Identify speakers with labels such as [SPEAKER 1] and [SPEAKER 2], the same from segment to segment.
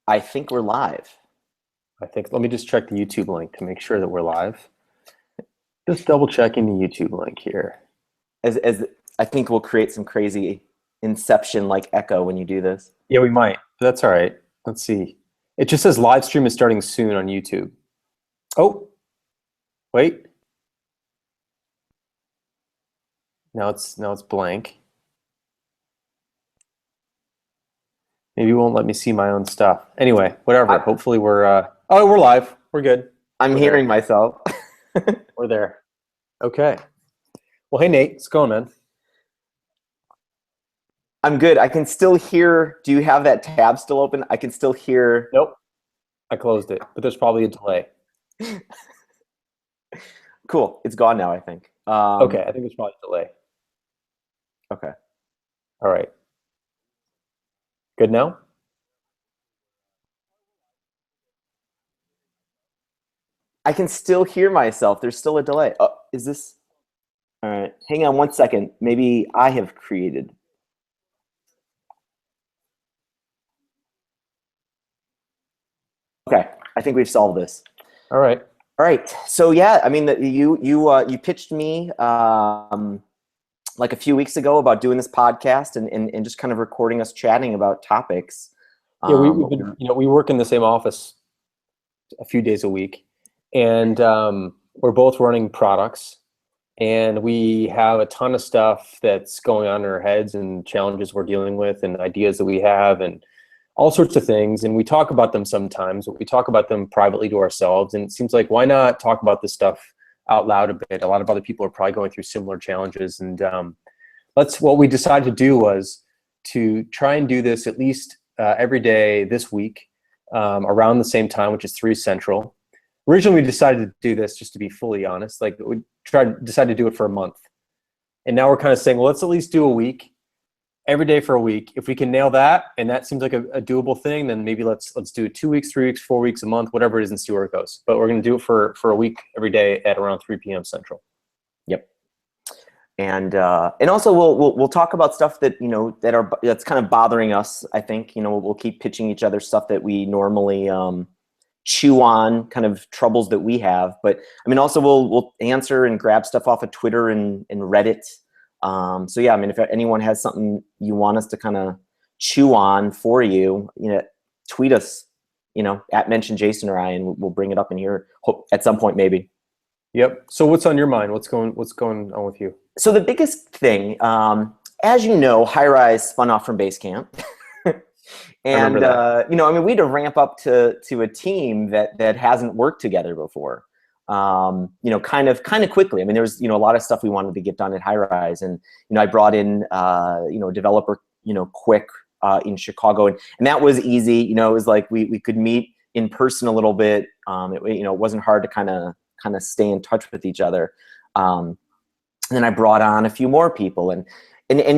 [SPEAKER 1] I think we're live.
[SPEAKER 2] Let me just check the YouTube link to make sure that we're live. Just double checking the YouTube link here.
[SPEAKER 1] As I think we'll create some crazy Inception like echo when you do this.
[SPEAKER 2] Yeah, we might. That's all right. Let's see. It just says live stream is starting soon on YouTube. Oh, wait. Now it's blank. Maybe it won't let me see my own stuff. Anyway, whatever. Hopefully we're we're live. We're good.
[SPEAKER 1] I'm hearing myself.
[SPEAKER 2] We're there. Okay. Well, hey Nate, what's going on, man?
[SPEAKER 1] I'm good. I can still hear. Do you have that tab still open? I can still hear.
[SPEAKER 2] Nope. I closed it, but there's probably a delay.
[SPEAKER 1] Cool. It's gone now, I think.
[SPEAKER 2] Okay, I think there's probably a delay.
[SPEAKER 1] Okay.
[SPEAKER 2] All right. Good now?
[SPEAKER 1] I can still hear myself. There's still a delay. Oh, is this? All right. Hang on 1 second. Maybe I have created. Okay. I think we've solved this.
[SPEAKER 2] All right.
[SPEAKER 1] All right. So yeah, I mean, you pitched me like a few weeks ago about doing this podcast and just kind of recording us chatting about topics.
[SPEAKER 2] Yeah, we've been, we work in the same office a few days a week, and we're both running products, and we have a ton of stuff that's going on in our heads and challenges we're dealing with and ideas that we have and all sorts of things. And we talk about them sometimes, but we talk about them privately to ourselves. And it seems like, why not talk about this stuff out loud a bit? A lot of other people are probably going through similar challenges. And what we decided to do was to try and do this at least every day this week around the same time, which is 3 Central. Originally, we decided to do this, just to be fully honest, like we decided to do it for a month. And now we're kind of saying, well, let's at least do a week, every day for a week. If we can nail that, and that seems like a doable thing, then maybe let's do 2 weeks, 3 weeks, 4 weeks, a month, whatever it is, and see where it goes. But we're going to do it for a week every day at around 3 p.m. Central.
[SPEAKER 1] Yep. And also we'll talk about stuff that that's kind of bothering us. I think we'll keep pitching each other stuff that we normally chew on, kind of troubles that we have. But I mean, also we'll answer and grab stuff off of Twitter and Reddit. So yeah, I mean, if anyone has something you want us to kind of chew on for you, tweet us, at mention Jason or I, and we'll bring it up in here at some point maybe.
[SPEAKER 2] Yep. So what's on your mind? What's going on with you?
[SPEAKER 1] So the biggest thing, as you know, Highrise spun off from Basecamp. And I mean, we had to ramp up to a team that hasn't worked together before. Kind of quickly. I mean, there was a lot of stuff we wanted to get done at Highrise, and I brought in a developer quick in Chicago, and that was easy. It was like we could meet in person a little bit. It wasn't hard to kind of stay in touch with each other. And then I brought on a few more people, and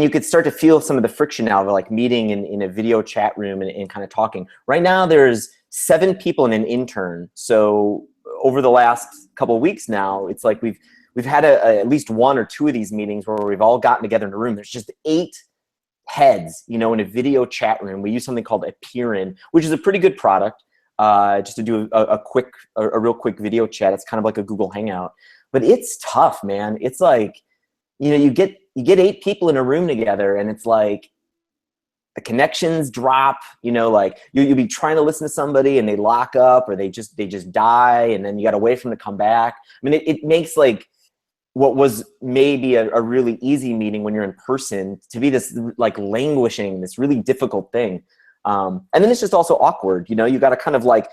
[SPEAKER 1] you could start to feel some of the friction now of like meeting in a video chat room and kind of talking. Right now there's 7 people and an intern. So over the last couple of weeks now, it's like we've had at least 1 or 2 of these meetings where we've all gotten together in a room. There's just 8 heads, in a video chat room. We use something called Appearin, which is a pretty good product, just to do a real quick video chat. It's kind of like a Google Hangout, but it's tough, man. It's like, you get 8 people in a room together, and it's like the connections drop. Like you'll be trying to listen to somebody and they lock up, or they just die, and then you got to wait for them to come back. I mean, it makes like what was maybe a really easy meeting when you're in person to be this like languishing, this really difficult thing. And then it's just also awkward. You got to kind of like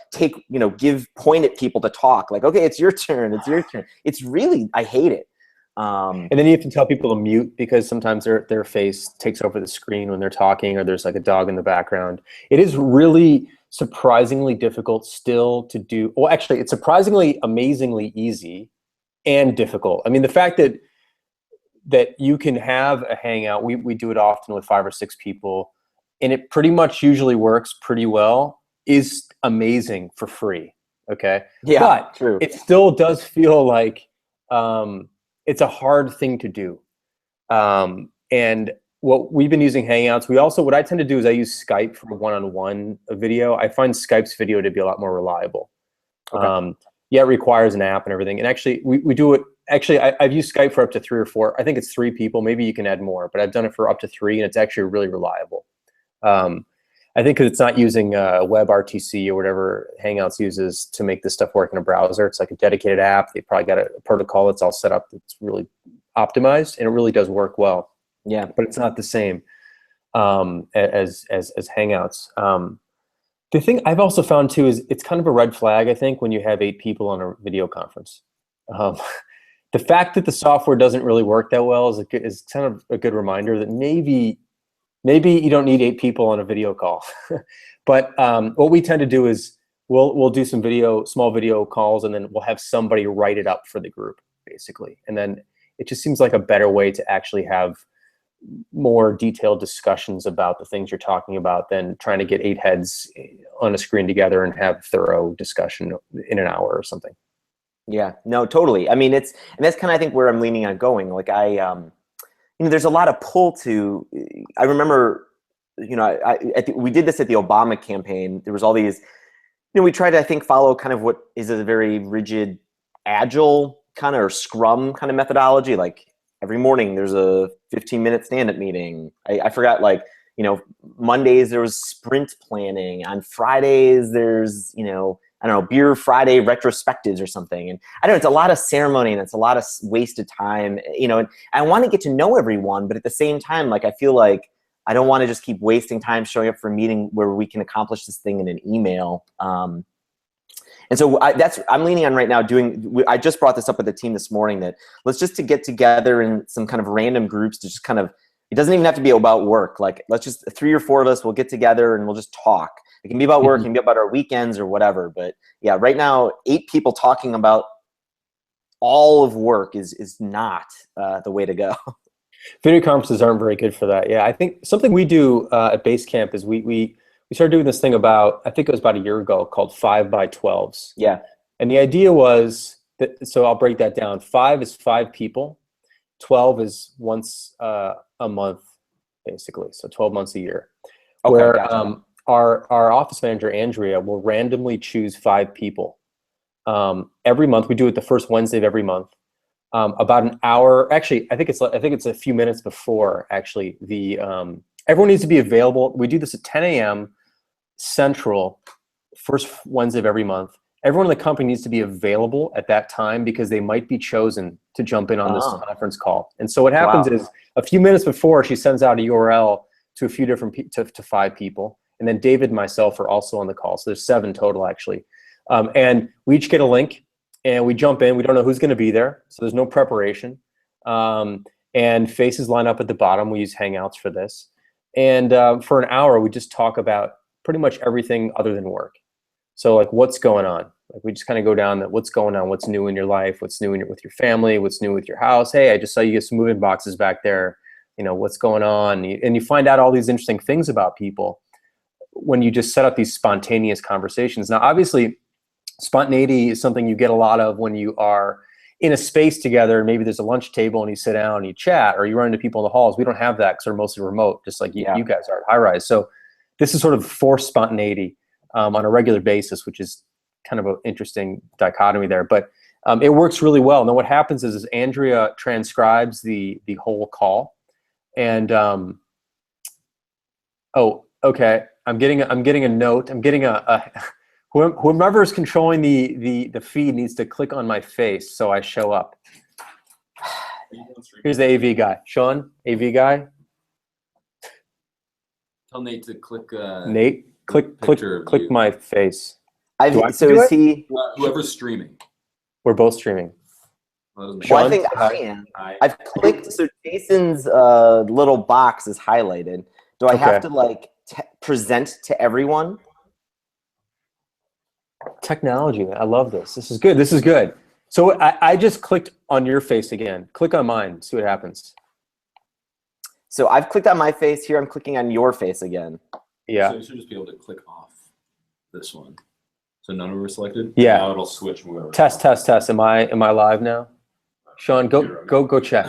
[SPEAKER 1] point at people to talk. Like, okay, it's your turn. It's your turn. It's really, I hate it.
[SPEAKER 2] And then you have to tell people to mute because sometimes their face takes over the screen when they're talking, or there's like a dog in the background. It is really surprisingly difficult still to do. Well, actually, it's surprisingly, amazingly easy and difficult. I mean, the fact that you can have a hangout, we do it often with 5 or 6 people, and it pretty much usually works pretty well, is amazing for free. Okay.
[SPEAKER 1] Yeah,
[SPEAKER 2] but
[SPEAKER 1] true.
[SPEAKER 2] It still does feel like, it's a hard thing to do. And what we've been using Hangouts. What I tend to do is I use Skype for one-on-one video. I find Skype's video to be a lot more reliable.
[SPEAKER 1] Okay.
[SPEAKER 2] Yeah, it requires an app and everything. And actually, we do it. Actually, I've used Skype for up to 3 or 4. I think it's 3 people. Maybe you can add more, but I've done it for up to 3, and it's actually really reliable. I think because it's not using WebRTC or whatever Hangouts uses to make this stuff work in a browser. It's like a dedicated app. They probably got a protocol that's all set up that's really optimized, and it really does work well.
[SPEAKER 1] Yeah,
[SPEAKER 2] but it's not the same as Hangouts. The thing I've also found too is it's kind of a red flag, I think, when you have 8 people on a video conference. The fact that the software doesn't really work that well is kind of a good reminder that maybe you don't need 8 people on a video call. But what we tend to do is we'll do some small video calls, and then we'll have somebody write it up for the group, basically. And then it just seems like a better way to actually have more detailed discussions about the things you're talking about than trying to get 8 heads on a screen together and have thorough discussion in an hour or something.
[SPEAKER 1] Yeah, no, totally. I mean, and that's kind of, I think, where I'm leaning on going. Like there's a lot of pull to, I remember, I think we did this at the Obama campaign. There was all these, we tried to, I think, follow kind of what is a very rigid, agile kind of, or Scrum kind of methodology. Like every morning there's a 15-minute stand-up meeting. I forgot, like, Mondays there was sprint planning. On Fridays there's, I don't know, Beer Friday retrospectives or something. And I don't know, it's a lot of ceremony and it's a lot of wasted time, and I want to get to know everyone, but at the same time, like, I feel like I don't want to just keep wasting time showing up for a meeting where we can accomplish this thing in an email. And so I'm leaning on right now I just brought this up with the team this morning, that let's just to get together in some kind of random groups to just kind of, it doesn't even have to be about work. Like, let's just 3 or 4 of us will get together and we'll just talk. It can be about work, it can be about our weekends or whatever. But yeah, right now, 8 people talking about all of work is not the way to go.
[SPEAKER 2] Video conferences aren't very good for that. Yeah, I think something we do at Basecamp is we started doing this thing I think it was about a year ago, called 5x12s.
[SPEAKER 1] Yeah. And
[SPEAKER 2] the idea was that, so I'll break that down. 5 is 5 people. 12 is once a month, basically. So 12 months a year.
[SPEAKER 1] Okay,
[SPEAKER 2] where
[SPEAKER 1] gotcha.
[SPEAKER 2] Our office manager, Andrea, will randomly choose 5 people. Every month, we do it the first Wednesday of every month. About an hour, actually, I think it's a few minutes before, actually, everyone needs to be available. We do this at 10 a.m. Central, first Wednesday of every month. Everyone in the company needs to be available at that time because they might be chosen to jump in on this conference call. And so what happens is, a few minutes before, she sends out a URL to a few different to 5 people. And then David and myself are also on the call. So there's 7 total, actually. And we each get a link, and we jump in. We don't know who's going to be there, so there's no preparation. And faces line up at the bottom. We use Hangouts for this. And for an hour, we just talk about pretty much everything other than work. So, like, what's going on? Like, we just kind of go down what's going on, what's new in your life, what's new with your family, what's new with your house. Hey, I just saw you get some moving boxes back there. What's going on? And you find out all these interesting things about people when you just set up these spontaneous conversations. Now, obviously, spontaneity is something you get a lot of when you are in a space together. Maybe there's a lunch table and you sit down and you chat, or you run into people in the halls. We don't have that because we're mostly remote, just like you guys are at High-Rise. So this is sort of forced spontaneity on a regular basis, which is kind of an interesting dichotomy there. But it works really well. Now what happens is Andrea transcribes the whole call. And oh, okay. I'm getting a note. I'm getting whomever is controlling the feed needs to click on my face so I show up. Here's the AV guy. Sean, AV guy.
[SPEAKER 3] Tell Nate to click.
[SPEAKER 2] Nate, click my face.
[SPEAKER 1] So is he?
[SPEAKER 3] Whoever's streaming.
[SPEAKER 2] We're both streaming.
[SPEAKER 1] Well, I think I am. I've clicked. So Jason's little box is highlighted. Do I have to like present to everyone?
[SPEAKER 2] Technology, I love this. This is good. This is good. So I just clicked on your face again. Click on mine. See what happens.
[SPEAKER 1] So I've clicked on my face here. I'm clicking on your face again.
[SPEAKER 2] Yeah.
[SPEAKER 3] So you should just be able to click off this one. So none of them are selected.
[SPEAKER 2] Yeah.
[SPEAKER 3] Now it'll switch whoever.
[SPEAKER 2] Test. Am I live now? Sean, go check.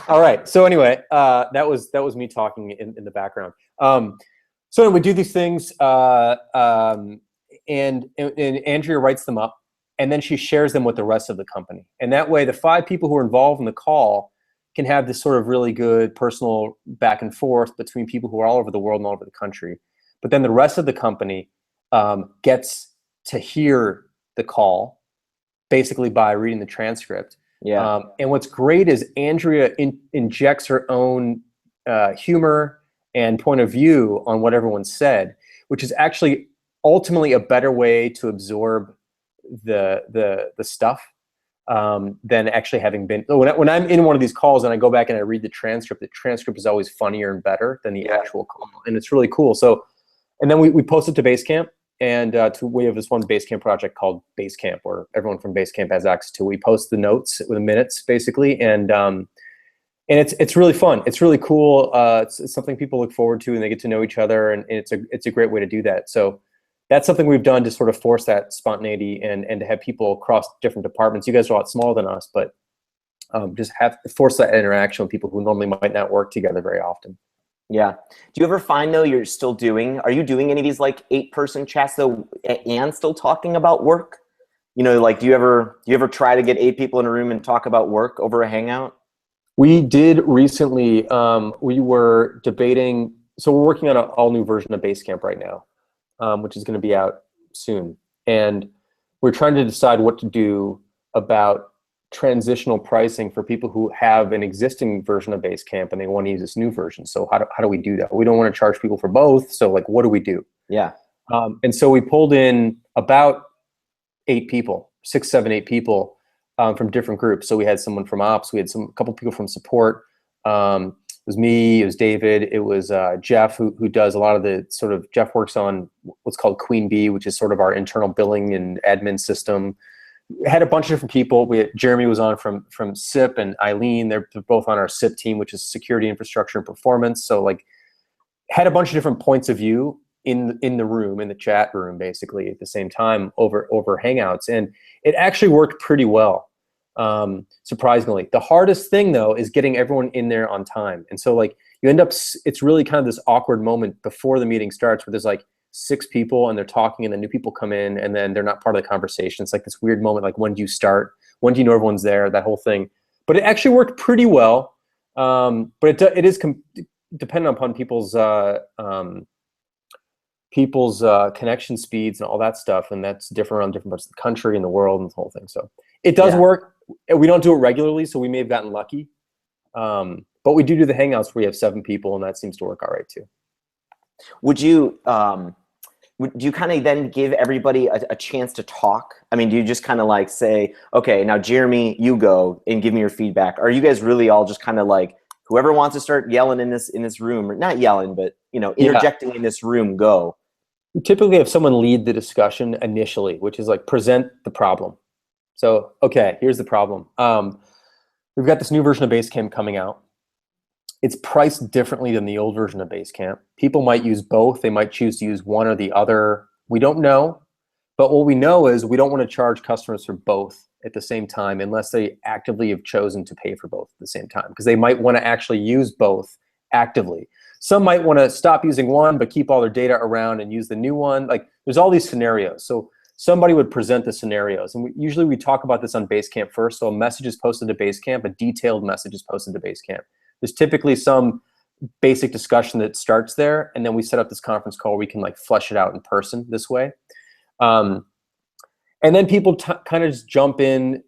[SPEAKER 2] All right. So anyway, that was me talking in the background. So we do these things, and Andrea writes them up, and then she shares them with the rest of the company. And that way, the 5 people who are involved in the call can have this sort of really good personal back and forth between people who are all over the world and all over the country. But then the rest of the company gets to hear the call basically by reading the transcript.
[SPEAKER 1] Yeah.
[SPEAKER 2] And what's great is Andrea injects her own humor and point of view on what everyone said, which is actually ultimately a better way to absorb the stuff than actually having been. When I'm in one of these calls and I go back and I read the transcript is always funnier and better than the actual call, and it's really cool. So, and then we post it to Basecamp, and we have this one Basecamp project called Basecamp, where everyone from Basecamp has access to. We post the notes with the minutes basically, and it's really fun. It's really cool. It's something people look forward to, and they get to know each other, and it's a great way to do that. So that's something we've done to sort of force that spontaneity and to have people across different departments. You guys are a lot smaller than us, but just force that interaction with people who normally might not work together very often.
[SPEAKER 1] Yeah. Do you ever find though are you doing any of these like 8-person chats though and still talking about work? Like do you ever try to get 8 people in a room and talk about work over a hangout?
[SPEAKER 2] We did recently. We were debating. So we're working on an all new version of Basecamp right now, which is going to be out soon. And we're trying to decide what to do about transitional pricing for people who have an existing version of Basecamp and they want to use this new version. So how do we do that? We don't want to charge people for both. So like, what do we do?
[SPEAKER 1] Yeah.
[SPEAKER 2] And so we pulled in about 8 people, 6, 7, 8 people from different groups. So we had someone from ops, we had a couple people from support. It was me, it was David, it was Jeff, who does a lot of the sort of, Jeff works on what's called Queen Bee, which is sort of our internal billing and admin system. We had a bunch of different people. Jeremy was on from SIP, and Eileen, they're both on our SIP team, which is security, infrastructure, and performance. So like, had a bunch of different points of view in the room, in the chat room, basically at the same time over Hangouts, and it actually worked pretty well. Surprisingly, the hardest thing though is getting everyone in there on time, and so like you end up, it's really kind of this awkward moment before the meeting starts where there's like 6 people and they're talking, and then new people come in and then they're not part of the conversation. It's like this weird moment, like when do you start? When do you know everyone's there? That whole thing. But it actually worked pretty well. But it is dependent upon people's connection speeds and all that stuff, and that's different around different parts of the country and the world and the whole thing. So it does work. We don't do it regularly, so we may have gotten lucky. But we do the Hangouts where we have 7 people, and that seems to work all right too.
[SPEAKER 1] Would you kind of then give everybody a chance to talk? I mean, do you just kind of like say, okay, now Jeremy, you go and give me your feedback? Are you guys really all just kind of like, whoever wants to start yelling in this room, or not yelling, but interjecting in this room, go?
[SPEAKER 2] We typically have someone lead the discussion initially, which is like present the problem. So, okay, here's the problem. We've got this new version of Basecamp coming out. It's priced differently than the old version of Basecamp. People might use both. They might choose to use one or the other. We don't know. But what we know is we don't want to charge customers for both at the same time unless they actively have chosen to pay for both at the same time, because they might want to actually use both actively. Some might want to stop using one but keep all their data around and use the new one. Like, there's all these scenarios. So somebody would present the scenarios. And usually we talk about this on Basecamp first. So a message is posted to Basecamp, a detailed message is posted to Basecamp. There's typically some basic discussion that starts there, and then we set up this conference call where we can like flesh it out in person this way. And then people kind of just jump in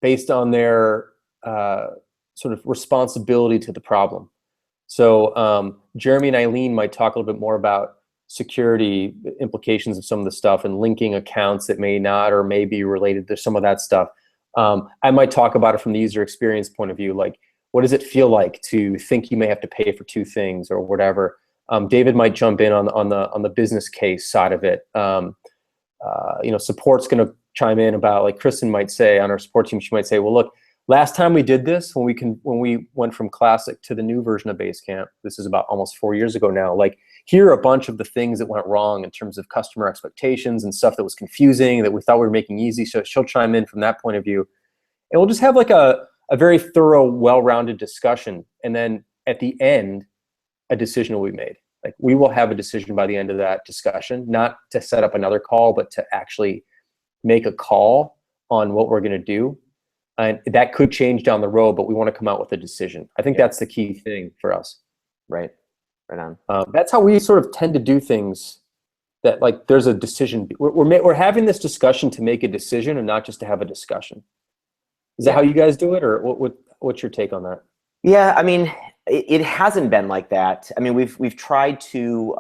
[SPEAKER 2] based on their sort of responsibility to the problem. So Jeremy and Eileen might talk a little bit more about security implications of some of the stuff and linking accounts that may not or may be related to some of that stuff. I might talk about it from the user experience point of view, like, what does it feel like to think you may have to pay for 2 things or whatever? David might jump in on the business case side of it. Support's going to chime in about, like Kristen might say on our support team, she might say, well, look, last time we did this, when we went from Classic to the new version of Basecamp, this is about almost 4 years ago now, like, here are a bunch of the things that went wrong in terms of customer expectations and stuff that was confusing that we thought we were making easy. So she'll chime in from that point of view. And we'll just have like a a very thorough, well-rounded discussion. And then at the end, a decision will be made. Like we will have a decision by the end of that discussion, not to set up another call, but to actually make a call on what we're going to do. And that could change down the road, but we want to come out with a decision. I think that's the key thing for us.
[SPEAKER 1] Right. Right on.
[SPEAKER 2] That's how we sort of tend to do things, that like there's a decision. We're having this discussion to make a decision and not just to have a discussion. Is that how you guys do it, or what's your take on that?
[SPEAKER 1] Yeah, I mean, it hasn't been like that. I mean, we've tried to,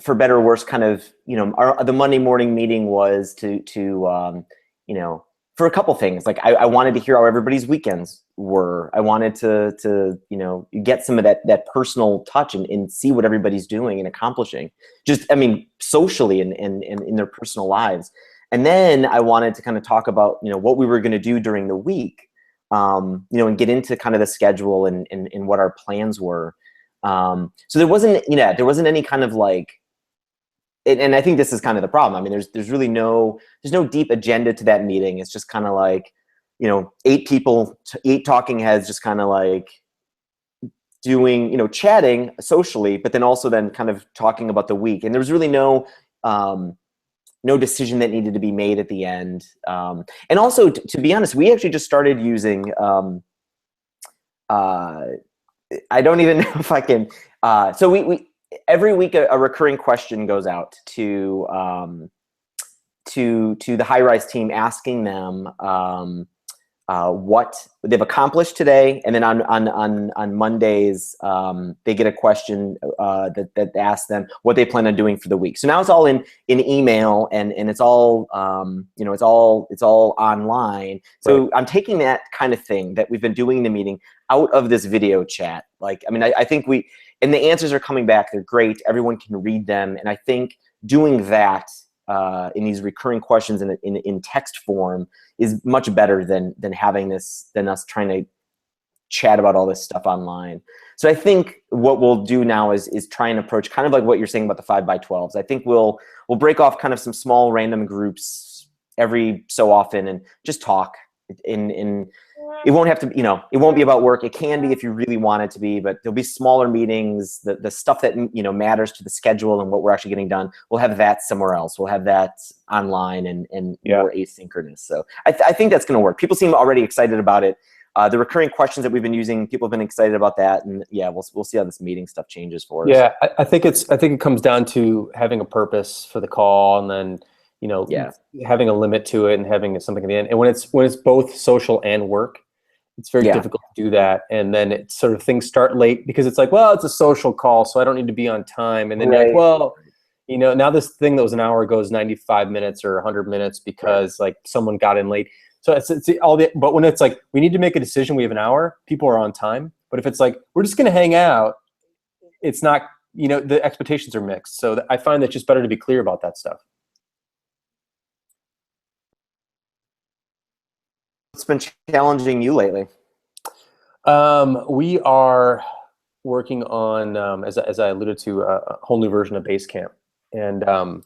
[SPEAKER 1] for better or worse, kind of, you know, the Monday morning meeting was to you know, for a couple things. Like I wanted to hear how everybody's weekends were. I wanted to you know, get some of that personal touch and see what everybody's doing and accomplishing. Just, I mean, socially and in their personal lives. And then I wanted to kind of talk about, you know, what we were going to do during the week, you know, and get into kind of the schedule and what our plans were. So there wasn't, you know, there wasn't any kind of like, and I think this is kind of the problem. I mean, there's really no deep agenda to that meeting. It's just kind of like, you know, 8 people, 8 talking heads, just kind of like doing, you know, chatting socially, but then also then kind of talking about the week. And there was really no decision that needed to be made at the end. And also, to be honest, we actually just started using, I don't even know if I can, so we every week a recurring question goes out to the High-Rise team, asking them what they've accomplished today, and then on Mondays they get a question that asks them what they plan on doing for the week. So now it's all in email, and it's all you know, it's all online. So I'm taking that kind of thing that we've been doing in the meeting out of this video chat. Like, I mean, I think and the answers are coming back. They're great. Everyone can read them, and I think doing that in these recurring questions in text form is much better than having this, than us trying to chat about all this stuff online. So I think what we'll do now is try and approach kind of like what you're saying about the 5x12s. I think we'll break off kind of some small random groups every so often and just talk. In it won't have to, you know, it won't be about work. It can be if you really want it to be, but there'll be smaller meetings. The stuff that, you know, matters to the schedule and what we're actually getting done, we'll have that somewhere else. We'll have that online and more asynchronous. So I think that's going to work. People seem already excited about it. The recurring questions that we've been using, people have been excited about that, and yeah, we'll see how this meeting stuff changes for us.
[SPEAKER 2] Yeah, I think it comes down to having a purpose for the call, and then, you know, having a limit to it and having something at the end. And when it's both social and work, it's very difficult to do that. And then it sort of, things start late because it's like, well, it's a social call, so I don't need to be on time. And then you're like, well, you know, now this thing that was an hour goes 95 minutes or 100 minutes because like someone got in late. So it's all the, but when it's like, we need to make a decision, we have an hour, people are on time. But if it's like, we're just going to hang out, it's not, you know, the expectations are mixed. So I find that it's just better to be clear about that stuff.
[SPEAKER 1] What's been challenging you lately?
[SPEAKER 2] We are working on, as I alluded to, a whole new version of Basecamp. And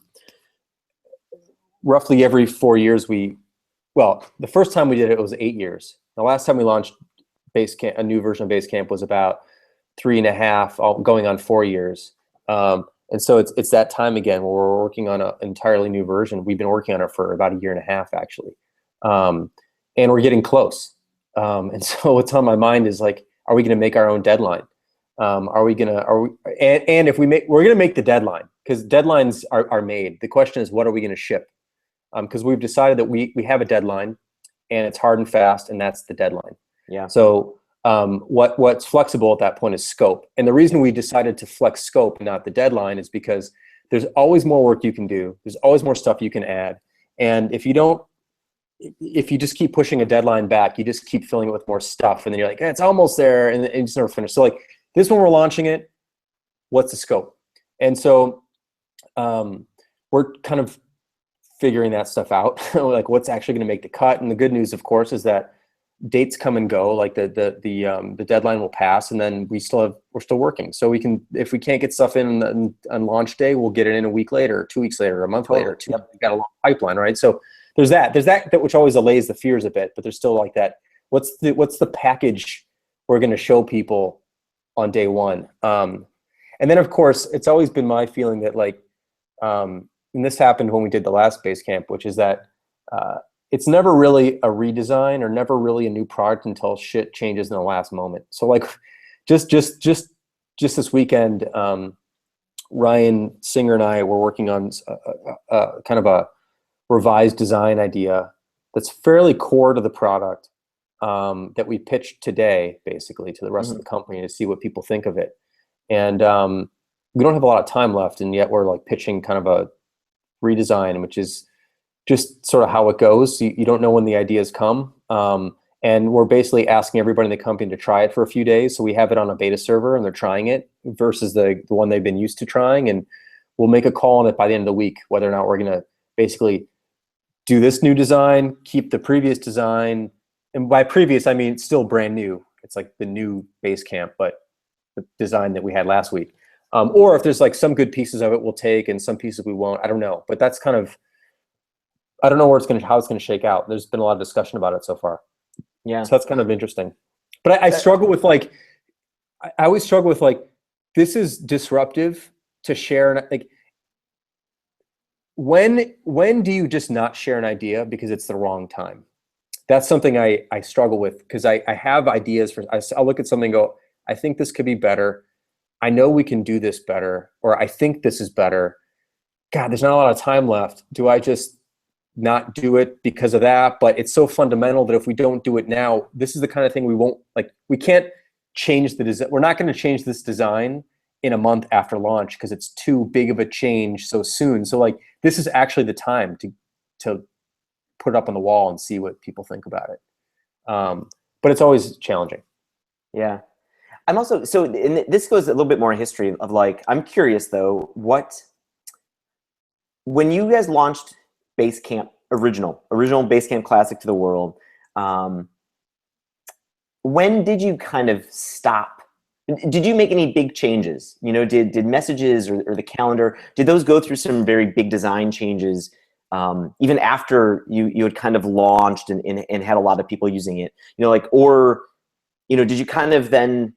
[SPEAKER 2] roughly every 4 years well, the first time we did it was 8 years. The last time we launched Basecamp, a new version of Basecamp, was about 3.5, going on 4 years. And so it's that time again where we're working on an entirely new version. We've been working on it for about 1.5 years, actually. And we're getting close. And so what's on my mind is like, are we going to make our own deadline? And if we're going to make the deadline, because deadlines are made. The question is, what are we going to ship? Because we've decided that we have a deadline, and it's hard and fast, and that's the deadline.
[SPEAKER 1] Yeah.
[SPEAKER 2] So what's flexible at that point is scope. And the reason we decided to flex scope and not the deadline is because there's always more work you can do. There's always more stuff you can add. And if you just keep pushing a deadline back, you just keep filling it with more stuff, and then you're like, it's almost there, and you just never finish. So like this one, we're launching it. What's the scope? And so we're kind of figuring that stuff out, like what's actually going to make the cut. And the good news, of course, is that dates come and go. Like the deadline will pass, and then we're still working. So we can, if we can't get stuff in on launch day, we'll get it in a week later, 2 weeks later, a month later. We've got a long pipeline, right? So there's that which always allays the fears a bit, but there's still like that. What's the package we're going to show people on day one? And then of course, it's always been my feeling that like, and this happened when we did the last Basecamp, which is that it's never really a redesign or never really a new product until shit changes in the last moment. So like, just this weekend, Ryan Singer and I were working on a kind of a revised design idea that's fairly core to the product that we pitched today, basically, to the rest of the company to see what people think of it. And we don't have a lot of time left, and yet we're like pitching kind of a redesign, which is just sort of how it goes. You don't know when the ideas come. And we're basically asking everybody in the company to try it for a few days. So we have it on a beta server and they're trying it versus the one they've been used to trying. And we'll make a call on it by the end of the week, whether or not we're going to basically do this new design, keep the previous design. And by previous, I mean, it's still brand new. It's like the new Basecamp, but the design that we had last week. Or if there's like some good pieces of it we'll take and some pieces we won't, I don't know. But that's kind of, I don't know how it's going to shake out. There's been a lot of discussion about it so far.
[SPEAKER 1] Yeah.
[SPEAKER 2] So that's kind of interesting. But I struggle with like, I always struggle with like, this is disruptive to share. Like, when do you just not share an idea because it's the wrong time? That's something I struggle with, because I have ideas for, I'll look at something and go, I think this could be better. I know we can do this better, or I think this is better. God, there's not a lot of time left. Do I just not do it because of that? But it's so fundamental that if we don't do it now, this is the kind of thing we won't, like, we can't change the design. We're not going to change this design in a month after launch because it's too big of a change so soon. So like, this is actually the time to put it up on the wall and see what people think about it. But it's always challenging.
[SPEAKER 1] Yeah. I'm also, so and this goes a little bit more history of like, I'm curious though, when you guys launched Basecamp original Basecamp Classic to the world, when did you kind of stop? Did you make any big changes? You know, did messages or the calendar, did those go through some very big design changes even after you had kind of launched and had a lot of people using it? You know, like, or, you know, did you kind of then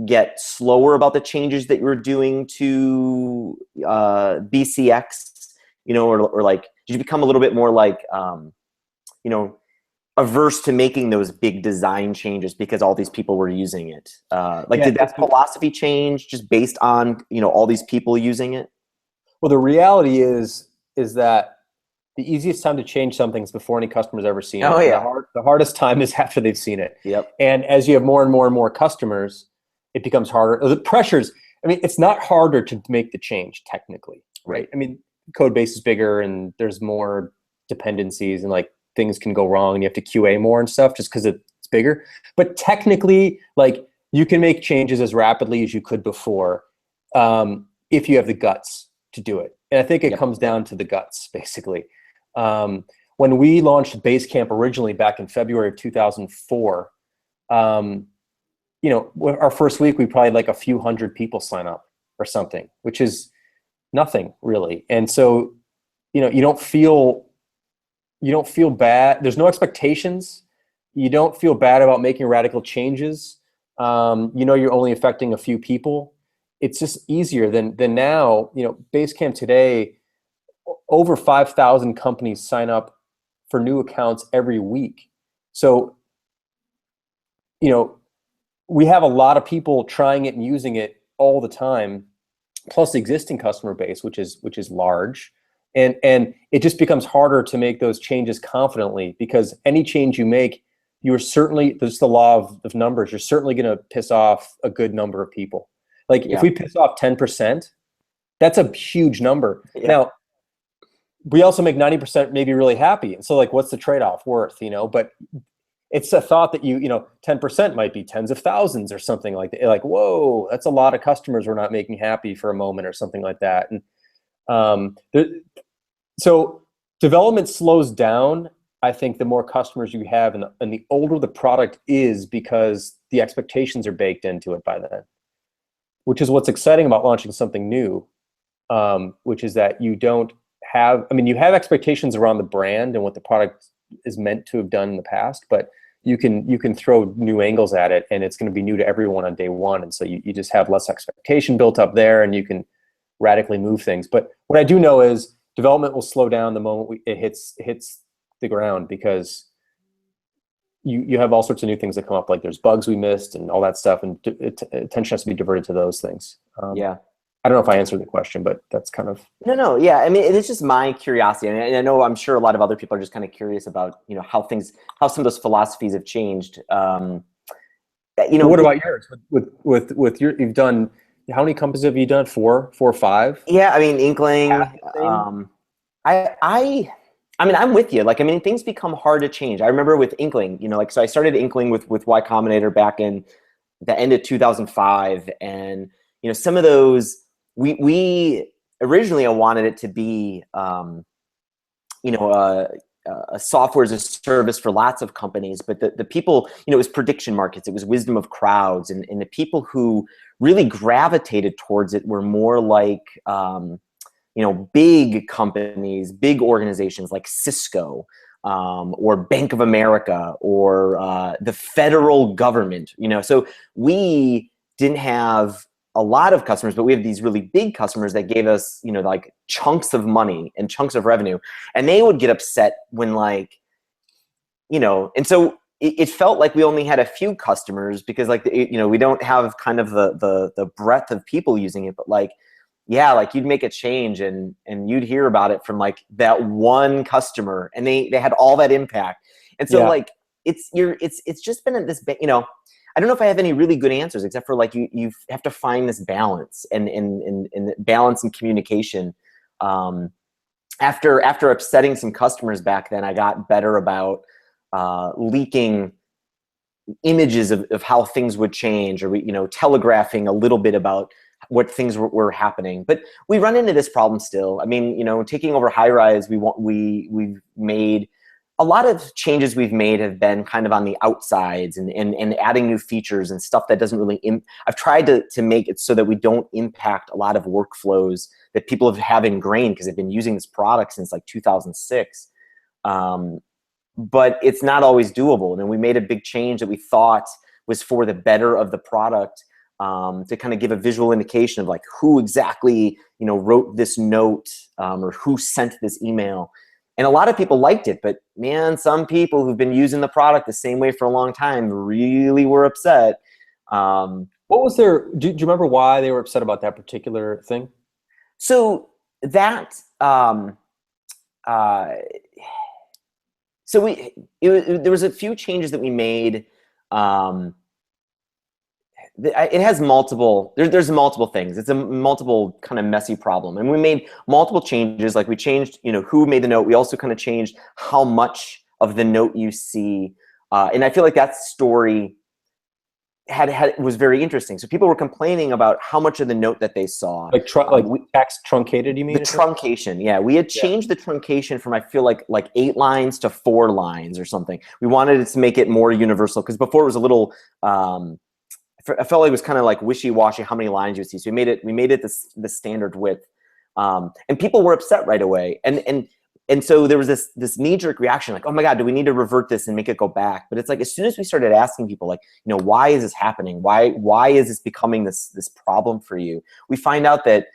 [SPEAKER 1] get slower about the changes that you were doing to BCX, you know, or like, did you become a little bit more like, you know, averse to making those big design changes because all these people were using it? Like, yeah, did that philosophy change just based on, you know, all these people using it?
[SPEAKER 2] Well, the reality is that the easiest time to change something is before any customer's ever seen it.
[SPEAKER 1] Oh, yeah.
[SPEAKER 2] The hardest time is after they've seen it.
[SPEAKER 1] Yep.
[SPEAKER 2] And as you have more and more and more customers, it becomes harder. The pressures, I mean, it's not harder to make the change technically, right? I mean, code base is bigger and there's more dependencies and like things can go wrong and you have to QA more and stuff just because it's bigger. But technically, like, you can make changes as rapidly as you could before if you have the guts to do it. And I think it comes down to the guts, basically. When we launched Basecamp originally back in February of 2004, you know, our first week, we probably had like a few hundred people sign up or something, which is nothing really. And so, you know, you don't feel bad. There's no expectations. You don't feel bad about making radical changes. You know, you're only affecting a few people. It's just easier than now. You know, Basecamp today, over 5,000 companies sign up for new accounts every week. So, you know, we have a lot of people trying it and using it all the time, plus the existing customer base, which is large. And it just becomes harder to make those changes confidently, because any change you make, you're certainly, there's the law of numbers, you're certainly going to piss off a good number of people. Like, if we piss off 10%, that's a huge number. Yeah. Now, we also make 90% maybe really happy. And so, like, what's the trade-off worth, you know? But it's a thought that you know, 10% might be tens of thousands or something like that. Like, whoa, that's a lot of customers we're not making happy for a moment or something like that. And so development slows down, I think, the more customers you have, and the older the product is, because the expectations are baked into it by then, which is what's exciting about launching something new, which is that you don't have, I mean, you have expectations around the brand and what the product is meant to have done in the past, but you can throw new angles at it, and it's going to be new to everyone on day one. And so you just have less expectation built up there, and you can radically move things. But what I do know is development will slow down the moment it hits the ground, because you have all sorts of new things that come up, like there's bugs we missed and all that stuff, and attention has to be diverted to those things.
[SPEAKER 1] Yeah.
[SPEAKER 2] I don't know if I answered the question, but that's kind of...
[SPEAKER 1] No, yeah. I mean, it's just my curiosity, and I know I'm sure a lot of other people are just kind of curious about, you know, how some of those philosophies have changed. You know,
[SPEAKER 2] what about yours? With your, you've done, how many companies have you done? Four or five?
[SPEAKER 1] Yeah, I mean, Inkling. I mean, I'm with you. Like, I mean, things become hard to change. I remember with Inkling, you know, like, so I started Inkling with Y Combinator back in the end of 2005, and you know, some of those. We originally wanted it to be, you know, a software as a service for lots of companies, but the people, you know, it was prediction markets, it was wisdom of crowds, and the people who really gravitated towards it were more like, you know, big companies, big organizations like Cisco, or Bank of America, or the federal government, you know. So we didn't have a lot of customers, but we have these really big customers that gave us, you know, like chunks of money and chunks of revenue, and they would get upset when, like, you know, and so it felt like we only had a few customers because, like, you know, we don't have kind of the breadth of people using it, but like, yeah, like you'd make a change and you'd hear about it from like that one customer, and they had all that impact. And so like, it's just been this, you know, I don't know if I have any really good answers, except for like you have to find this balance and balance and communication. After upsetting some customers back then, I got better about leaking images of how things would change, or you know, telegraphing a little bit about what things were happening. But we run into this problem still. I mean, you know, taking over Highrise, we've made a lot of changes we've made have been kind of on the outsides, and adding new features and stuff that doesn't really, I've tried to make it so that we don't impact a lot of workflows that people have ingrained because they've been using this product since like 2006. But it's not always doable. And we made a big change that we thought was for the better of the product, to kind of give a visual indication of like who exactly, you know, wrote this note, or who sent this email. And a lot of people liked it, but man, some people who've been using the product the same way for a long time really were upset.
[SPEAKER 2] What was their, do you remember why they were upset about that particular thing?
[SPEAKER 1] So that, there was a few changes that we made. It has multiple, there's multiple things. It's a multiple kind of messy problem. And we made multiple changes. Like we changed, you know, who made the note. We also kind of changed how much of the note you see. And I feel like that story was very interesting. So people were complaining about how much of the note that they saw.
[SPEAKER 2] Like text truncated, you mean?
[SPEAKER 1] The truncation, yeah. We had changed the truncation from, I feel like 8 lines to 4 lines or something. We wanted it to make it more universal, because before it was a little, I felt like it was kind of like wishy-washy how many lines you see. So we made it the standard width, and people were upset right away. And so there was this knee-jerk reaction, like, oh my God, do we need to revert this and make it go back? But it's like, as soon as we started asking people, like, you know, why is this happening? Why is this becoming this problem for you? We find out that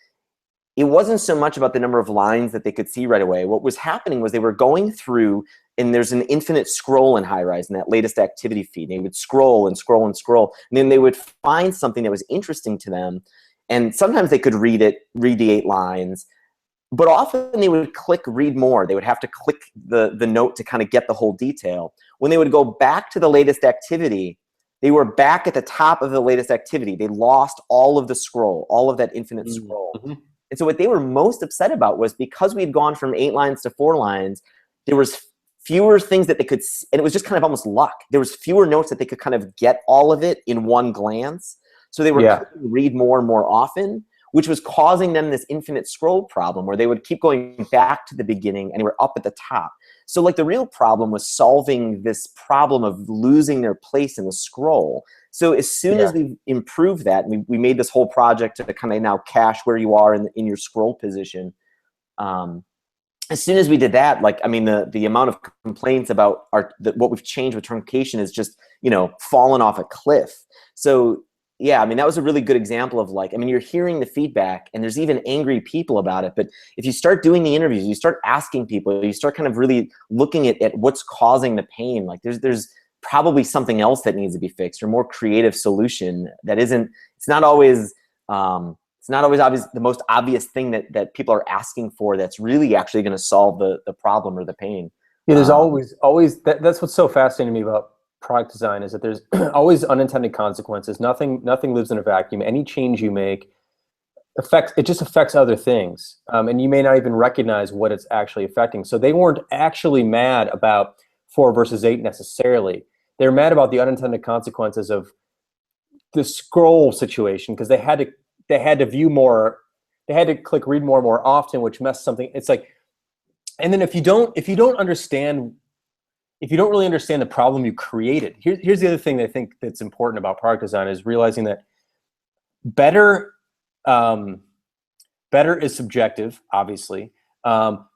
[SPEAKER 1] it wasn't so much about the number of lines that they could see right away. What was happening was they were going through, and there's an infinite scroll in Highrise in that latest activity feed. They would scroll and scroll and scroll, and then they would find something that was interesting to them. And sometimes they could read the 8 lines, but often they would click read more. They would have to click the note to kind of get the whole detail. When they would go back to the latest activity, they were back at the top of the latest activity. They lost all of the scroll, all of that infinite scroll.
[SPEAKER 2] Mm-hmm.
[SPEAKER 1] And so what they were most upset about was, because we had gone from 8 lines to 4 lines, there was fewer things that they could, and it was just kind of almost luck. There was fewer notes that they could kind of get all of it in one glance. So they were clicking read more and more often, which was causing them this infinite scroll problem where they would keep going back to the beginning and they were up at the top. So like the real problem was solving this problem of losing their place in the scroll. So as soon as we improved that, we made this whole project to kind of now cache where you are in your scroll position. as soon as we did that, like, I mean, the amount of complaints about what we've changed with truncation is just, you know, fallen off a cliff. So yeah, I mean, that was a really good example of, like, I mean, you're hearing the feedback and there's even angry people about it. But if you start doing the interviews, you start asking people, you start kind of really looking at what's causing the pain. Like there's probably something else that needs to be fixed, or more creative solution that isn't, it's not always obvious, the most obvious thing that people are asking for that's really actually going to solve the problem or the pain.
[SPEAKER 2] Yeah, there's always that's what's so fascinating to me about product design, is that there's always unintended consequences. Nothing lives in a vacuum. Any change you make just affects other things, and you may not even recognize what it's actually affecting. So they weren't actually mad about 4 versus 8 necessarily. They're mad about the unintended consequences of the scroll situation, because they had to view more, they had to click read more and more often, which messed something. It's like, and then if you don't really understand the problem you created, here's the other thing that I think that's important about product design, is realizing that better is subjective, obviously.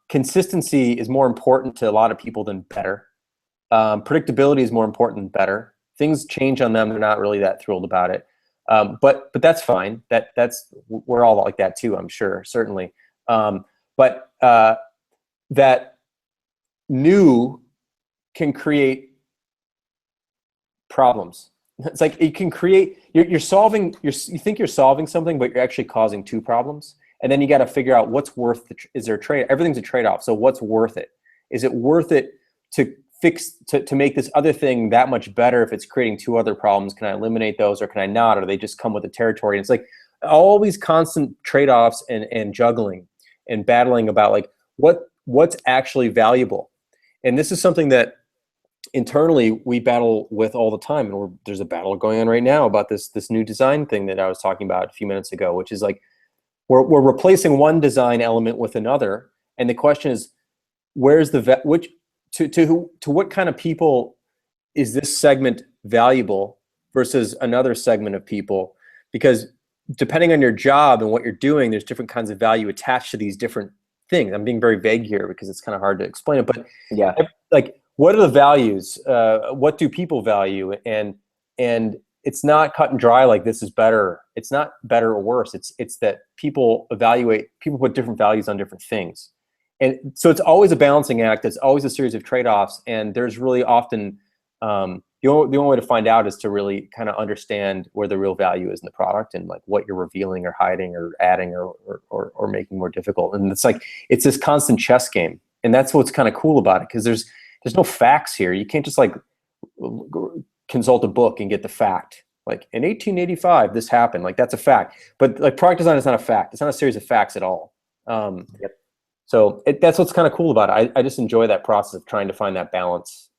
[SPEAKER 2] Consistency is more important to a lot of people than better. Predictability is more important than better. Things change on them; they're not really that thrilled about it. But that's fine. We're all like that too, I'm sure, certainly. But that new can create problems. It's like it can create, you think you're solving something, but you're actually causing 2 problems. And then you got to figure out what's worth is there a trade? Everything's a trade-off. So what's worth it? Is it worth it to make this other thing that much better if it's creating 2 other problems? Can I eliminate those, or can I not? Or do they just come with the territory? And it's like all these constant trade-offs and juggling and battling about, like, what's actually valuable. And this is something that internally we battle with all the time. And there's a battle going on right now about this new design thing that I was talking about a few minutes ago, which is like we're replacing one design element with another. And the question is, where's to what kind of people is this segment valuable versus another segment of people? Because depending on your job and what you're doing, there's different kinds of value attached to these different things. I'm being very vague here because it's kind of hard to explain it, but
[SPEAKER 1] yeah,
[SPEAKER 2] like, what are the values? What do people value? And it's not cut and dry, like this is better. It's not better or worse. It's that people put different values on different things. And so it's always a balancing act. It's always a series of trade-offs. And there's really often, the only way to find out is to really kind of understand where the real value is in the product, and like what you're revealing or hiding or adding or making more difficult. And it's like, it's this constant chess game. And that's what's kind of cool about it, because there's no facts here. You can't just like consult a book and get the fact. Like, in 1885, this happened. Like, that's a fact. But like, product design is not a fact. It's not a series of facts at all.
[SPEAKER 1] Yep.
[SPEAKER 2] So that's what's kind of cool about it. I just enjoy that process of trying to find that balance.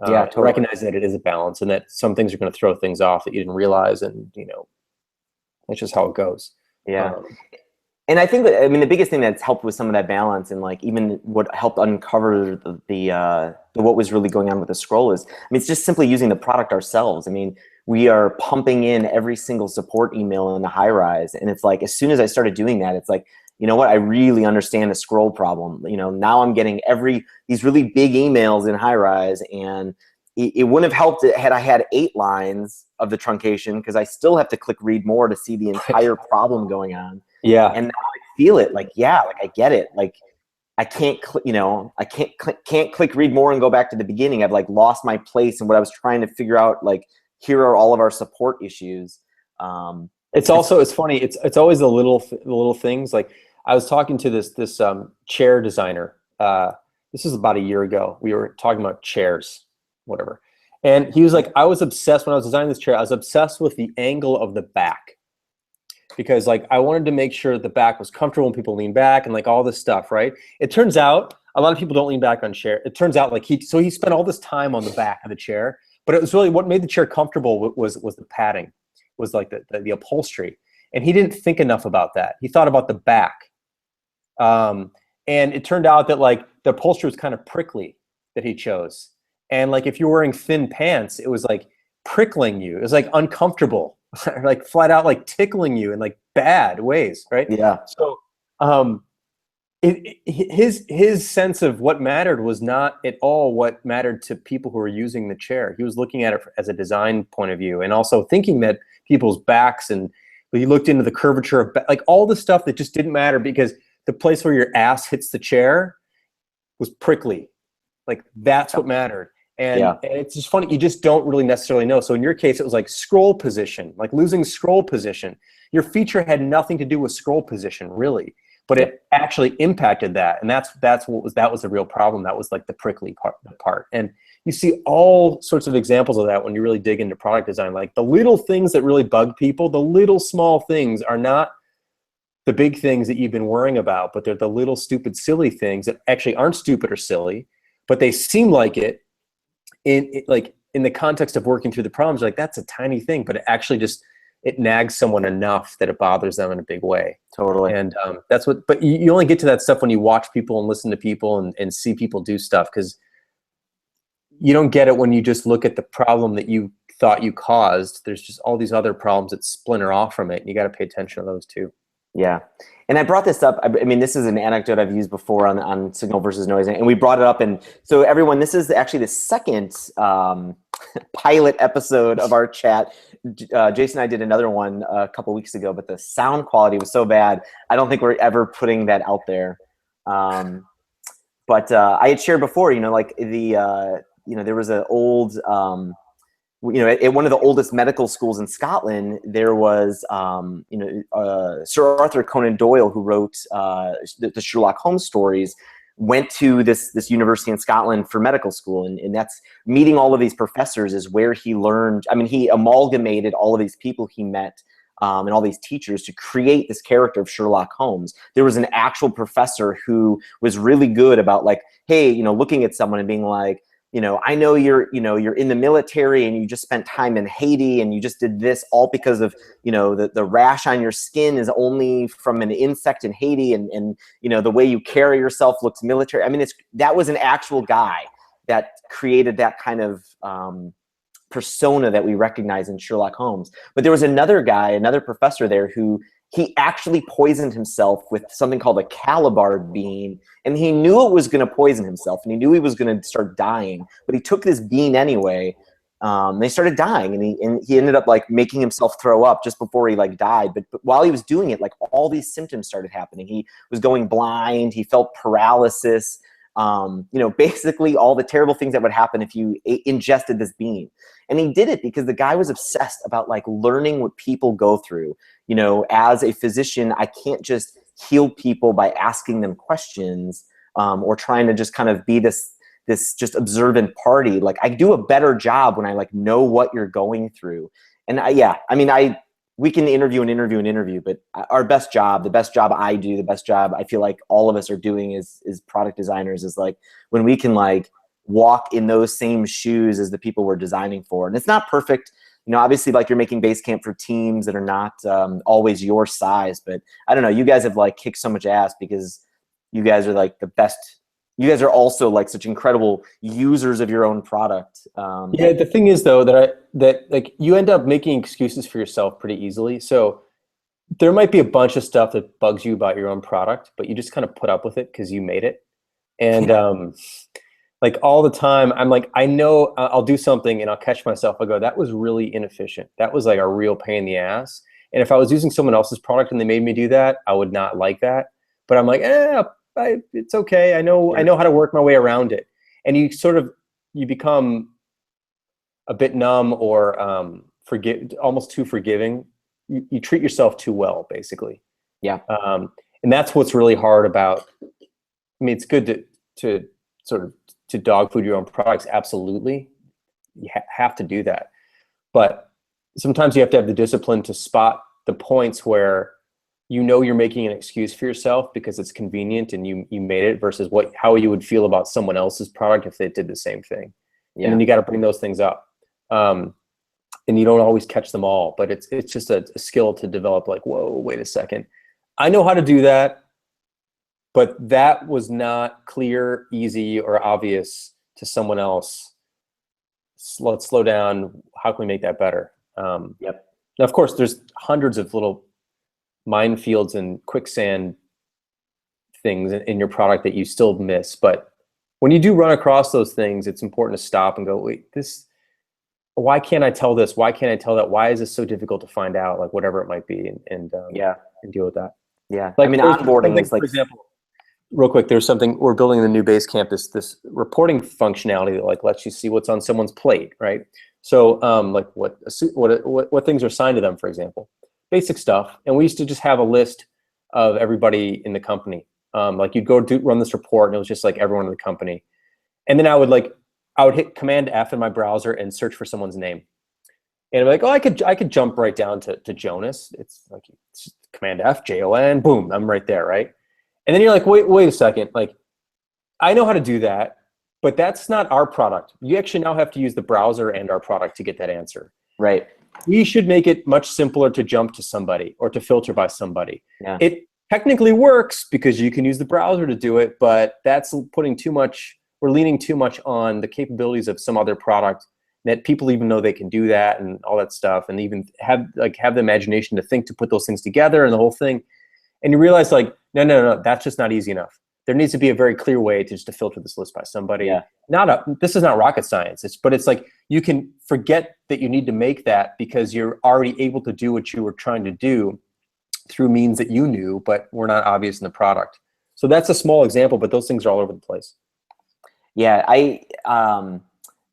[SPEAKER 1] Yeah, totally.
[SPEAKER 2] Recognize that it is a balance, and that some things are going to throw things off that you didn't realize, and that's just how it goes.
[SPEAKER 1] Yeah. And I think that, I mean, the biggest thing that's helped with some of that balance, and like even what helped uncover the what was really going on with the scroll is, I mean, it's just simply using the product ourselves. I mean, we are pumping in every single support email in the Highrise, and it's like, as soon as I started doing that, it's like, you know what, I really understand the scroll problem. Now I'm getting these really big emails in Highrise, and it wouldn't have helped had I had 8 lines of the truncation, because I still have to click read more to see the entire problem going on.
[SPEAKER 2] Yeah.
[SPEAKER 1] And now I feel it, like, yeah, like I get it. Like, I can't can't click read more and go back to the beginning. I've like lost my place in what I was trying to figure out. Like, here are all of our support issues. It's
[SPEAKER 2] funny. It's always the little things. Like, I was talking to this chair designer. This was about a year ago. We were talking about chairs, whatever. And he was like, I was obsessed when I was designing this chair. I was obsessed with the angle of the back, because like I wanted to make sure that the back was comfortable when people lean back and like all this stuff, right? It turns out a lot of people don't lean back on chair. It turns out like he spent all this time on the back of the chair, but it was really what made the chair comfortable was the padding, was like the upholstery. And he didn't think enough about that. He thought about the back. And it turned out that like the upholstery was kind of prickly that he chose. And like if you're wearing thin pants, it was like prickling you. It was like uncomfortable, like flat out like tickling you in like bad ways, right?
[SPEAKER 1] Yeah.
[SPEAKER 2] So his sense of what mattered was not at all what mattered to people who were using the chair. He was looking at it as a design point of view, and also thinking that people's backs, and he looked into the curvature of like all the stuff that just didn't matter, because the place where your ass hits the chair was prickly. Like that's what mattered. And it's just funny, you just don't really necessarily know. So in your case, it was like scroll position, like losing scroll position. Your feature had nothing to do with scroll position, really, but it actually impacted that. And that was the real problem. That was like the prickly part. And you see all sorts of examples of that when you really dig into product design. Like the little things that really bug people, the little small things are not the big things that you've been worrying about, but they're the little stupid, silly things that actually aren't stupid or silly, but they seem like it. In the context of working through the problems, like that's a tiny thing, but it actually it nags someone enough that it bothers them in a big way.
[SPEAKER 1] Totally.
[SPEAKER 2] And but you only get to that stuff when you watch people and listen to people and see people do stuff, because you don't get it when you just look at the problem that you thought you caused. There's just all these other problems that splinter off from it, and you got to pay attention to those too.
[SPEAKER 1] Yeah. And I brought this up. I mean, this is an anecdote I've used before on signal versus noise, and we brought it up. And so everyone, this is actually the second pilot episode of our chat. Jason and I did another one a couple weeks ago, but the sound quality was so bad, I don't think we're ever putting that out there. But I had shared before, like there was an old, at one of the oldest medical schools in Scotland, there was, Sir Arthur Conan Doyle, who wrote the Sherlock Holmes stories, went to this university in Scotland for medical school. And that's meeting all of these professors is where he learned. I mean, he amalgamated all of these people he met and all these teachers to create this character of Sherlock Holmes. There was an actual professor who was really good about like, hey, looking at someone and being like, I know you're in the military and you just spent time in Haiti and you just did this all because of, the rash on your skin is only from an insect in Haiti, and the way you carry yourself looks military. I mean, that was an actual guy that created that kind of persona that we recognize in Sherlock Holmes. But there was another professor there who he actually poisoned himself with something called a Calabar bean, and he knew it was going to poison himself, and he knew he was going to start dying, but he took this bean anyway. They started dying, and he ended up like making himself throw up just before he like died. But while he was doing it, like all these symptoms started happening. He was going blind. He felt paralysis. Basically all the terrible things that would happen if you ingested this bean. And he did it because the guy was obsessed about like learning what people go through. As a physician, I can't just heal people by asking them questions or trying to just kind of be this just observant party. Like I do a better job when I like know what you're going through. And we can interview, but our best job, the best job I do, the best job I feel like all of us are doing is product designers, is like when we can like walk in those same shoes as the people we're designing for. And it's not perfect. Obviously like you're making Basecamp for teams that are not always your size, but I don't know, you guys have like kicked so much ass because you guys are like the best. You guys are also like such incredible users of your own product.
[SPEAKER 2] Yeah, the thing is though that like you end up making excuses for yourself pretty easily. So there might be a bunch of stuff that bugs you about your own product, but you just kind of put up with it because you made it. And like all the time, I'm like, I know I'll do something and I'll catch myself. I go, that was really inefficient. That was like a real pain in the ass. And if I was using someone else's product and they made me do that, I would not like that. But I'm like, it's okay. I know how to work my way around it. And you become a bit numb or almost too forgiving. You treat yourself too well, basically.
[SPEAKER 1] Yeah.
[SPEAKER 2] And that's what's really hard about. I mean, it's good to sort of to dog food your own products. Absolutely, you have to do that. But sometimes you have to have the discipline to spot the points where you're making an excuse for yourself because it's convenient and you made it, versus how you would feel about someone else's product if they did the same thing. Yeah. And then you got to bring those things up. And you don't always catch them all, but it's just a skill to develop. Like, whoa, wait a second. I know how to do that, but that was not clear, easy, or obvious to someone else. Let's slow down. How can we make that better?
[SPEAKER 1] Yep.
[SPEAKER 2] Now, of course, there's hundreds of little minefields and quicksand things in your product that you still miss. But when you do run across those things, it's important to stop and go, wait, why can't I tell this? Why can't I tell that? Why is this so difficult to find out? Like whatever it might be, and deal with that.
[SPEAKER 1] Yeah.
[SPEAKER 2] Like
[SPEAKER 1] I mean, onboarding is like,
[SPEAKER 2] for example, real quick, there's something we're building in the new Basecamp, this reporting functionality that like lets you see what's on someone's plate, right? So like what things are assigned to them, for example, basic stuff. And we used to just have a list of everybody in the company. Like you'd go run this report, and it was just like everyone in the company. And then I would hit Command F in my browser and search for someone's name. And I'm like, oh, I could jump right down to Jonas. It's like it's Command F, Jon, boom, I'm right there, right? And then you're like, wait a second, like I know how to do that, but that's not our product. You actually now have to use the browser and our product to get that answer.
[SPEAKER 1] right.
[SPEAKER 2] We should make it much simpler to jump to somebody or to filter by somebody.
[SPEAKER 1] Yeah.
[SPEAKER 2] It technically works because you can use the browser to do it, but that's putting too much, we're leaning too much on the capabilities of some other product that people even know they can do that and all that stuff, and even have the imagination to think to put those things together and the whole thing. And you realize like, no, that's just not easy enough. There needs to be a very clear way to filter this list by somebody.
[SPEAKER 1] Yeah.
[SPEAKER 2] This is not rocket science. But it's like you can forget that you need to make that because you're already able to do what you were trying to do through means that you knew, but were not obvious in the product. So that's a small example, but those things are all over the place.
[SPEAKER 1] Yeah,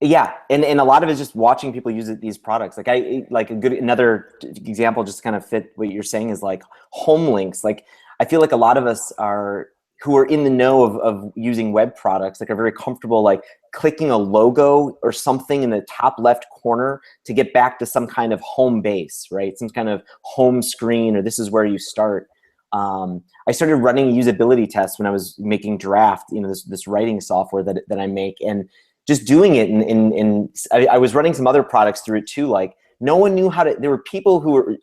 [SPEAKER 1] yeah, and a lot of it is just watching people use these products. Like another example, just to kind of fit what you're saying, is like home links. Like I feel like a lot of us who are in the know of using web products, like are very comfortable like clicking a logo or something in the top left corner to get back to some kind of home base, right? Some kind of home screen, or this is where you start. I started running usability tests when I was making Draft, this writing software that I make, and just doing it. And I was running some other products through it too. Like no one knew how to. There were people who were,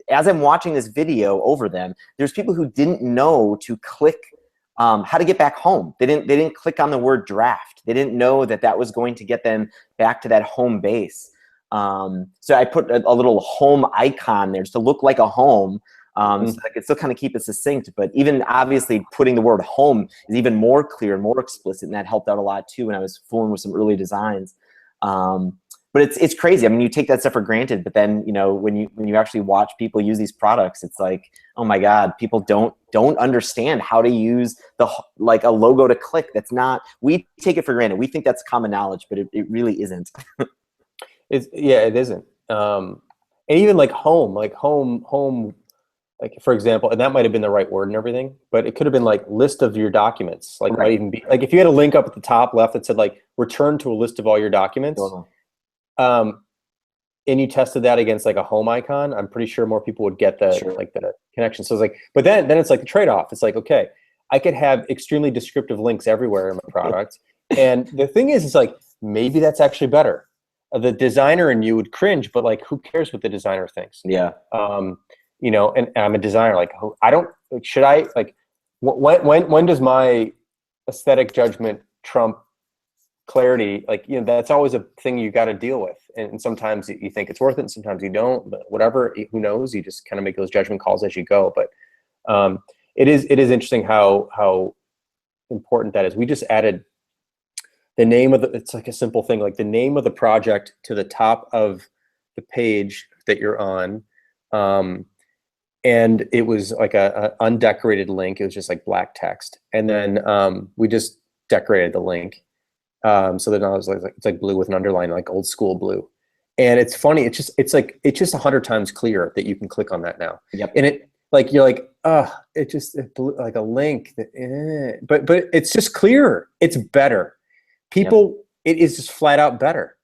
[SPEAKER 1] as I'm watching this video over them, there's people who didn't know to click how to get back home. They didn't click on the word draft. They didn't know that was going to get them back to that home base. So I put a little home icon there just to look like a home. So I could still kind of keep it succinct, but even obviously putting the word home is even more clear and more explicit, and that helped out a lot too when I was fooling with some early designs. But it's crazy. I mean, you take that stuff for granted, but then when you actually watch people use these products, it's like, oh my God, people don't understand how to use like a logo to click. That's not. We take it for granted. We think that's common knowledge, but it really isn't.
[SPEAKER 2] It isn't. And even like home. Like for example, and that might have been the right word and everything, but it could have been like list of your documents. Like
[SPEAKER 1] right.
[SPEAKER 2] Might even be like if you had a link up at the top left that said like return to a list of all your documents, and you tested that against like a home icon, I'm pretty sure more people would get the connection. So it's like, but then it's like the trade-off. It's like, okay, I could have extremely descriptive links everywhere in my product, and the thing is like maybe that's actually better. The designer in you would cringe, but like who cares what the designer thinks?
[SPEAKER 1] Yeah.
[SPEAKER 2] And I'm a designer. Like, should I like, when does my aesthetic judgment trump clarity? Like, that's always a thing you got to deal with. And sometimes you think it's worth it, and sometimes you don't. But whatever, who knows? You just kind of make those judgment calls as you go. But it is interesting how important that is. We just added the name of it's like a simple thing, like the name of the project to the top of the page that you're on. And it was like a undecorated link. It was just like black text. And then we just decorated the link. So then I was like, it's like blue with an underline, like old school blue. And it's funny. It's just 100 times clearer that you can click on that now.
[SPEAKER 1] Yep.
[SPEAKER 2] And it like, you're like, like a link but it's just clearer. It's better. People, It is just flat out better.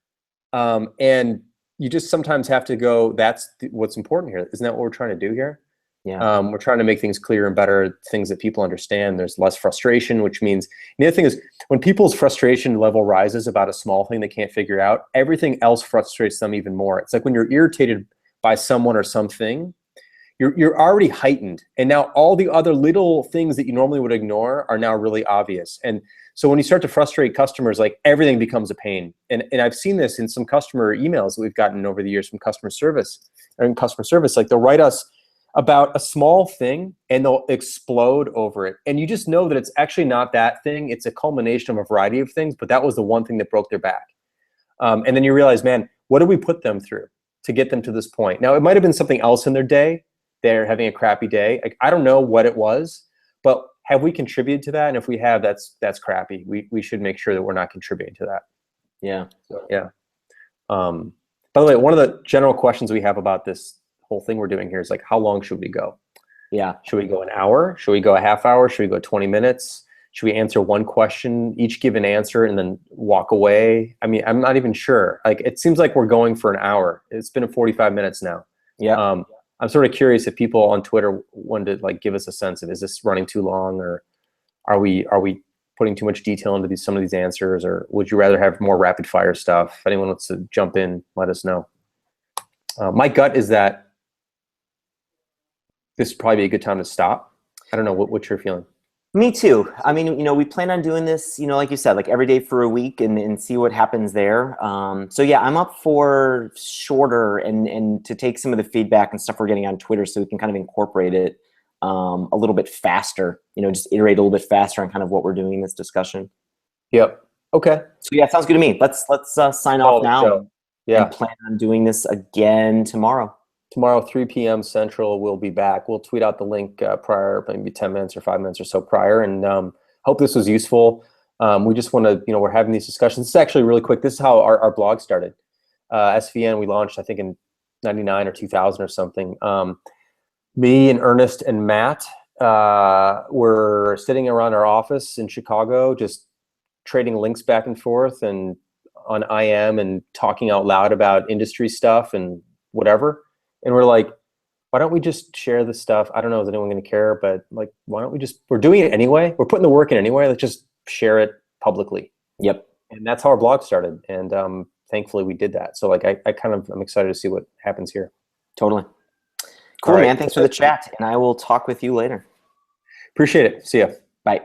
[SPEAKER 2] And you just sometimes have to go, that's what's important here. Isn't that what we're trying to do here?
[SPEAKER 1] Yeah.
[SPEAKER 2] We're trying to make things clearer and better, things that people understand. There's less frustration, which means the other thing is when people's frustration level rises about a small thing they can't figure out, everything else frustrates them even more. It's like when you're irritated by someone or something, you're already heightened. And now all the other little things that you normally would ignore are now really obvious. And so when you start to frustrate customers, like everything becomes a pain. And I've seen this in some customer emails that we've gotten over the years from customer service. Like they'll write us about a small thing and they'll explode over it. And you just know that it's actually not that thing. It's a culmination of a variety of things, but that was the one thing that broke their back. And then you realize, man, what did we put them through to get them to this point? Now, it might have been something else in their day. They're having a crappy day. Like, I don't know what it was, but have we contributed to that? And if we have, that's crappy. We should make sure that we're not contributing to that.
[SPEAKER 1] Yeah.
[SPEAKER 2] So, yeah. By the way, one of the general questions we have about this whole thing we're doing here is like, how long should we go?
[SPEAKER 1] Yeah.
[SPEAKER 2] Should we go an hour? Should we go a half hour? Should we go 20 minutes? Should we answer one question, each give an answer, and then walk away? I mean, I'm not even sure. Like, it seems like we're going for an hour. It's been 45 minutes now.
[SPEAKER 1] Yeah.
[SPEAKER 2] I'm sort of curious if people on Twitter wanted to like give us a sense of, is this running too long, or are we putting too much detail into some of these answers, or would you rather have more rapid fire stuff? If anyone wants to jump in, let us know. My gut is that this would probably be a good time to stop. I don't know what you're feeling.
[SPEAKER 1] Me too. I mean, we plan on doing this, like you said, like every day for a week and see what happens there. So yeah, I'm up for shorter and to take some of the feedback and stuff we're getting on Twitter so we can kind of incorporate it a little bit faster, just iterate a little bit faster on kind of what we're doing in this discussion.
[SPEAKER 2] Yep. Okay.
[SPEAKER 1] So yeah, sounds good to me. Let's sign off now.
[SPEAKER 2] Yeah.
[SPEAKER 1] And plan on doing this again tomorrow.
[SPEAKER 2] Tomorrow, 3 p.m. Central, we'll be back. We'll tweet out the link prior, maybe 10 minutes or 5 minutes or so prior, and hope this was useful. We just want to, we're having these discussions. This is actually really quick. This is how our blog started. SVN, we launched, I think, in 99 or 2000 or something. Me and Ernest and Matt were sitting around our office in Chicago, just trading links back and forth and on IM and talking out loud about industry stuff and whatever. And we're like, why don't we just share this stuff? I don't know, is anyone going to care? But like, why don't we we're doing it anyway. We're putting the work in anyway. Let's just share it publicly.
[SPEAKER 1] Yep.
[SPEAKER 2] And that's how our blog started. And thankfully we did that. So like, I'm excited to see what happens here.
[SPEAKER 1] Totally. Cool,
[SPEAKER 2] All right.
[SPEAKER 1] man. Thanks for the chat. And I will talk with you later.
[SPEAKER 2] Appreciate it. See ya.
[SPEAKER 1] Bye.